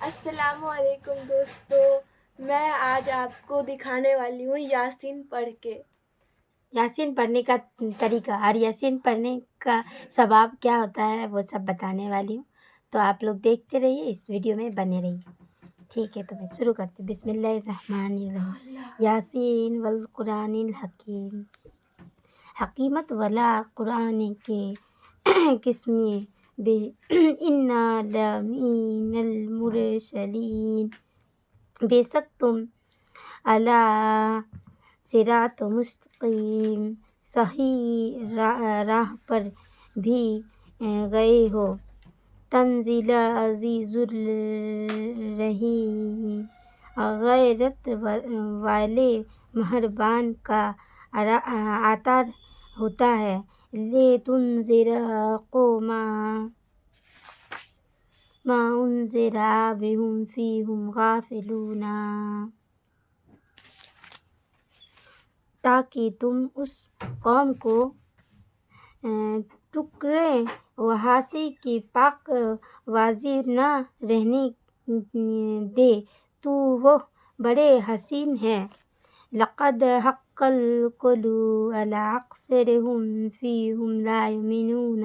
السلام علیکم دوستو، میں آج آپ کو دکھانے والی ہوں یاسین پڑھ کے۔ یاسین پڑھنے کا طریقہ اور یاسین پڑھنے کا ثواب کیا ہوتا ہے وہ سب بتانے والی ہوں، تو آپ لوگ دیکھتے رہیے، اس ویڈیو میں بنے رہیے۔ ٹھیک ہے، تو میں شروع کرتی ہوں۔ بسم اللہ الرحمن الرحیم۔ یاسین والقرآن الحکیم۔ حکیمت والا قرآن کے قسم انا لمن المرسلین، بے شک تم علی صراط مستقیم، صحیح راہ پر بھی گئے ہو۔ تنزیل عزیز الرحیم، غیرت والے مہربان کا عطا ہوتا ہے۔ لِتُنذِرَ قَوْمًا مَا أُنذِرَ آبَاؤُهُمْ فَهُمْ غَافِلُونَ، تاکہ تم اس قوم کو ٹکرے وحشی کی پاک بازی نہ رہنے دے تو وہ بڑے حسین ہیں۔ لقد حق القول علی اکثرہم فہم لا یؤمنون،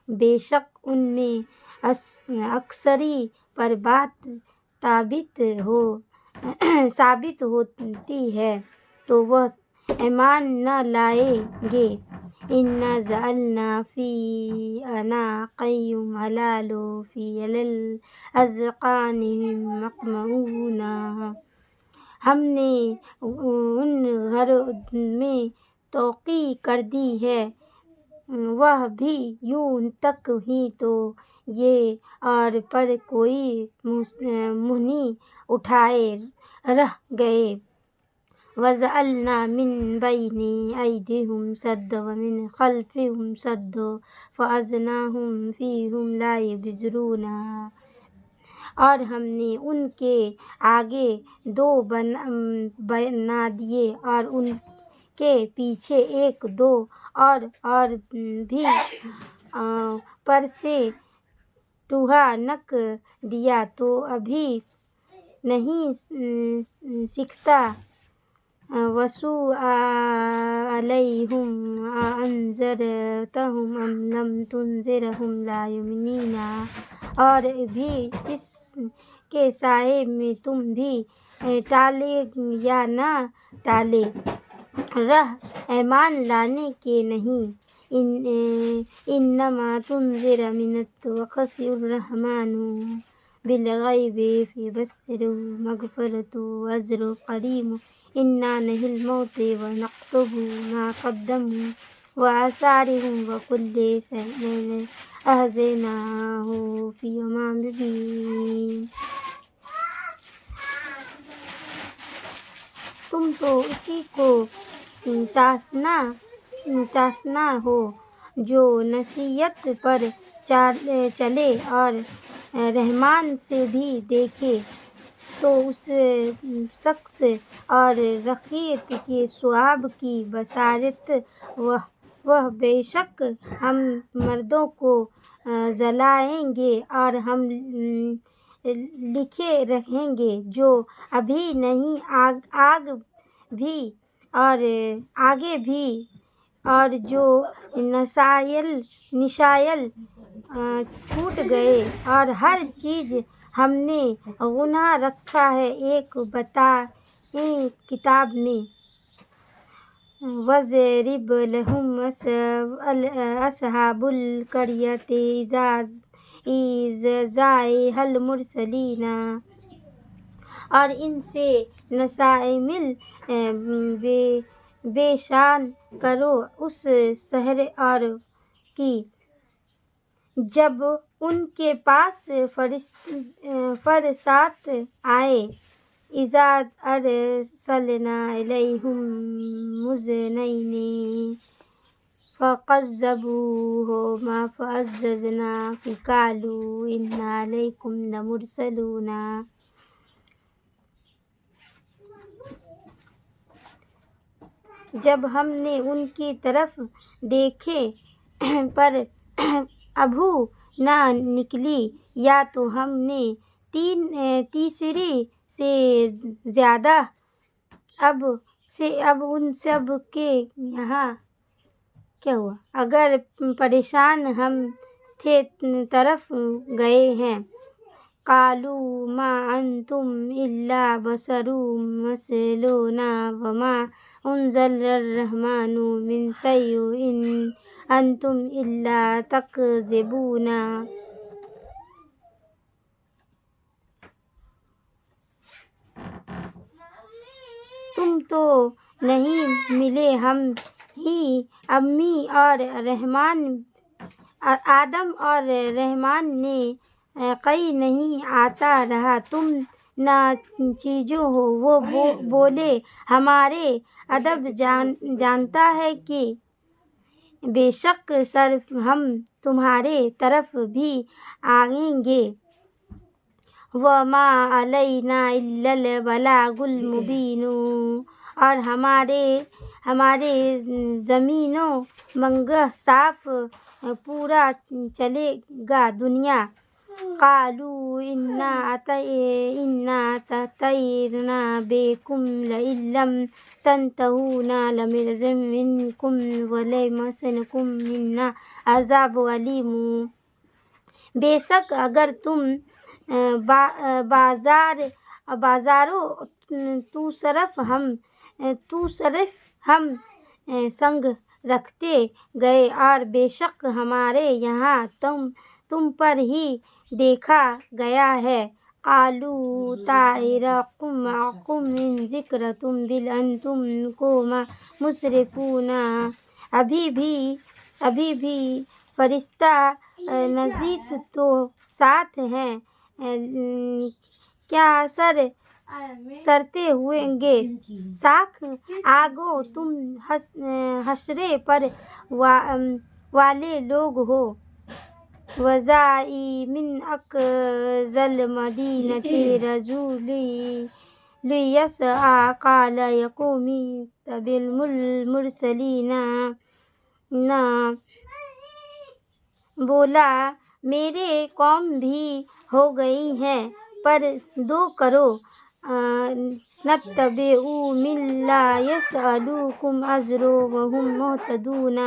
بے شک ان میں اکثری پر بات ثابت ہوتی ہے تو وہ ایمان نہ لائیں گے۔ انا جعلنا فی اعناقہم اغلالا فی اذقانہم یسمعون، ہم نے ان گھروں میں توقیع کر دی ہے، وہ بھی یوں تک ہی تو یہ اور پر کوئی منہ نہیں اٹھائے رہ گئے۔ وَجَعَلْنَا مِن بَيْنِ أَيْدِيهِمْ سَدًّا وَمِن خَلْفِهِمْ سَدًّا فَأَغْشَيْنَاهُمْ فَهُمْ لَا يُبْصِرُونَ، اور ہم نے ان کے آگے دو بنا دیے اور ان کے پیچھے ایک دو اور بھی پر سے ٹوہا نک دیا تو ابھی نہیں سیکھتا۔ وَسُوءَ عَلَيْهِمْ أَأَنذَرْتَهُمْ أَمْ لَمْ تُنذِرْهُمْ لَا يُؤْمِنُونَ، اور بھی اس کے سائے میں تم بھی ٹالے یا نہ ٹالے رہ ایمان لانے کے نہیں۔ انما تنذر من اتخذ الرحمن بالغیب فبشرہ مغفرۃ واجر کریم۔ انا نحی الموت ونکتب ما قدموا وآثارهم وکل شیء احصیناہ فی امام مبین۔ تم تو اسی کو ترسنا ہو جو نصیحت پر چلے اور رحمان سے بھی دیکھے تو اس شخص اور آخرت کے ثواب کی بشارت۔ وہ بے شک ہم مردوں کو جلائیں گے اور ہم لکھے رکھیں گے جو ابھی نہیں آگے بھی اور جو نشائل چھوٹ گئے، اور ہر چیز ہم نے گناہ رکھا ہے ایک بتائیں کتاب میں۔ وَاضْرِبْ لَهُمْ أَصْحَابَ الْقَرْيَةِ إِذْ جَاءَهَا الْمُرْسَلُونَ، اور ان سے مثال بیان کرو اس شہر اور کی جب ان کے پاس فرشتے آئے۔ اذا ارسلنا الیہم اثنین فکذبوہما فعززنا فقالوا انا علیکم لمرسلون، جب ہم نے ان کی طرف دیکھے پر ابھو نہ نکلی، یا تو ہم نے تیسری سے زیادہ اب ان سب کے یہاں کیا ہوا اگر پریشان ہم تھے طرف گئے ہیں۔ قالوا ما انتم الا بشر مثلنا وما انزل الرحمن من شيء ان انتم الا تكذبون۔ تم تو نہیں ملے ہم ہی آدم اور رحمان نے کہیں نہیں آتا رہا تم نہ چیزوں ہو۔ وہ بولے ہمارے ادب جانتا ہے کہ بے شک صرف ہم تمہارے طرف بھی آئیں گے۔ وَمَا عَلَيْنَا إِلَّا الْبَلَاغُ الْمُبِينُ، اور ہمارے زمین و منگہ صاف پورا چلے گا دنیا۔ قالوا إنا أتينا بكم لئن لم تنتهوا لنرجمنكم وليمسنكم منا عذاب أليم۔ بے شک اگر تم بازارو تو صرف ہم سنگ رکھتے گئے اور بے شک ہمارے یہاں تم پر ہی دیکھا گیا ہے۔ قالوا طائركم معكم إن ذكرتم بل أنتم قوم مسرفون۔ ابھی بھی فرشتہ نزید تو ساتھ ہیں، کیا سرتے ہوں گے شاخ آگو تم حشر پر والے لوگ ہو۔ وَجَاءَ مِنْ أَقْصَى الْمَدِينَةِ رَجُلٌ يَسْعَىٰ قَالَ يَا قَوْمِ اتَّبِعُوا الْمُرْسَلِينَ۔ بولا میرے قوم بھی ہو گئی ہے پر دو کرو۔ نَتَّبِعُوا مَن لَّا يَسْأَلُكُمْ أَجْرًا وَهُم مُّهْتَدُونَ۔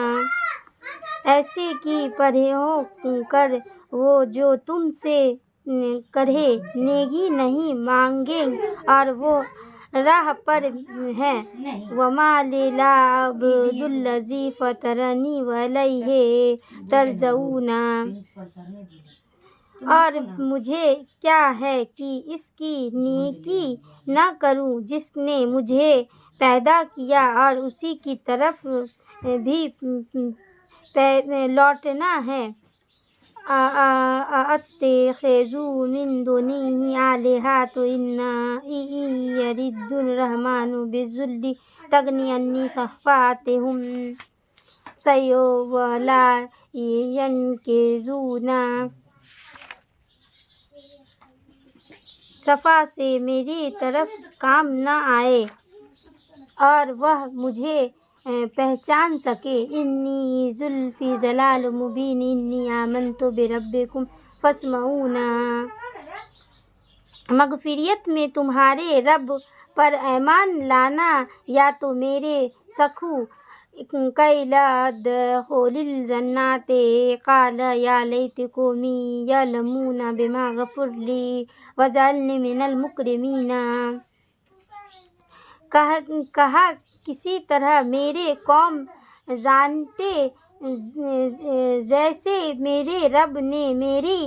ایسے کی پرہیز کر وہ جو تم سے کرے نیکی نہیں مانگیں اور وہ راہ پر ہیں۔ وَمَا لِي لَا أَعْبُدُ الَّذِي فَطَرَنِي وَإِلَيْهِ تُرْجَعُونَ۔ اور مجھے کیا ہے کہ اس کی نیکی نہ کروں جس نے مجھے پیدا کیا اور اسی کی طرف بھی لوٹنا ہے۔ أَأَتَّخِذُ مِن دُونِهِ آلِهَةً إِن يَرِدْنِ الرَّحْمَٰنُ بِضُرٍّ تُغْنِ عَنِّي شَفَاعَتُهُمْ شَيْئًا وَلَا يُنقِذُونِ۔ شفاع سے میری طرف کام نہ آئے اور وہ مجھے پہچان سکے۔ انی فی ضلال مبین انی آمنت بربکم فاسمعون۔ مغفرت میں تمہارے رب پر ایمان لانا یا تو میرے سکھو۔ کئی لا ادخل الجنۃ قال یا لیت قومی یعلمون بما غفر لی وجعلنی من المکرمین۔ کہا کسی طرح میرے قوم جانتے جیسے میرے رب نے میری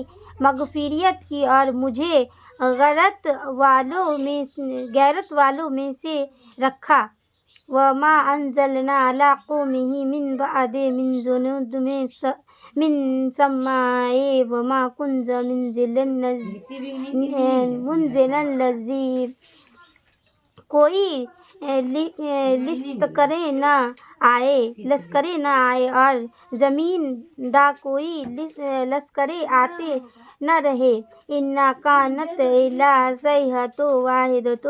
مغفرت کی اور مجھے غیرت والوں میں سے رکھا۔ وَمَا أَنزَلْنَا عَلَىٰ قَوْمِهِ مِن بَعْدِهِ مِن جُنُودٍ مِّنَ السَّمَاءِ وَمَا كُنتَ مُنزِلَ الَّذِي کوئی لشکریں نہ آئے اور زمین دا کوئی لشکریں آتے نہ رہے۔ إِنَّا كَانَتْ إِلَّا صَيْحَةٌ وَاحِدَةٌ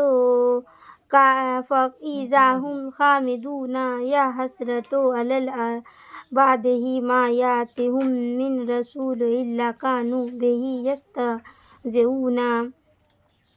فَإِذَا هُمْ خَامِدُونَ يَا حَسْرَتَ عَلَى الْعِبَادِ مَا يَأْتِيهِم مِّن رَّسُولٍ إِلَّا كَانُوا بِهِ يَسْتَهْزِئُونَ۔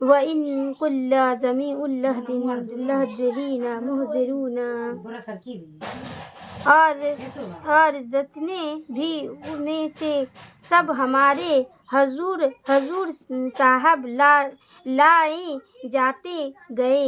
وَإِن كُلَّ جَمِيعٌ لَهْدِرِينَ مُحْضَرُونَ۔ اور جتنے بھی میں سے سب ہمارے حضور صاحب لائے جاتے گئے۔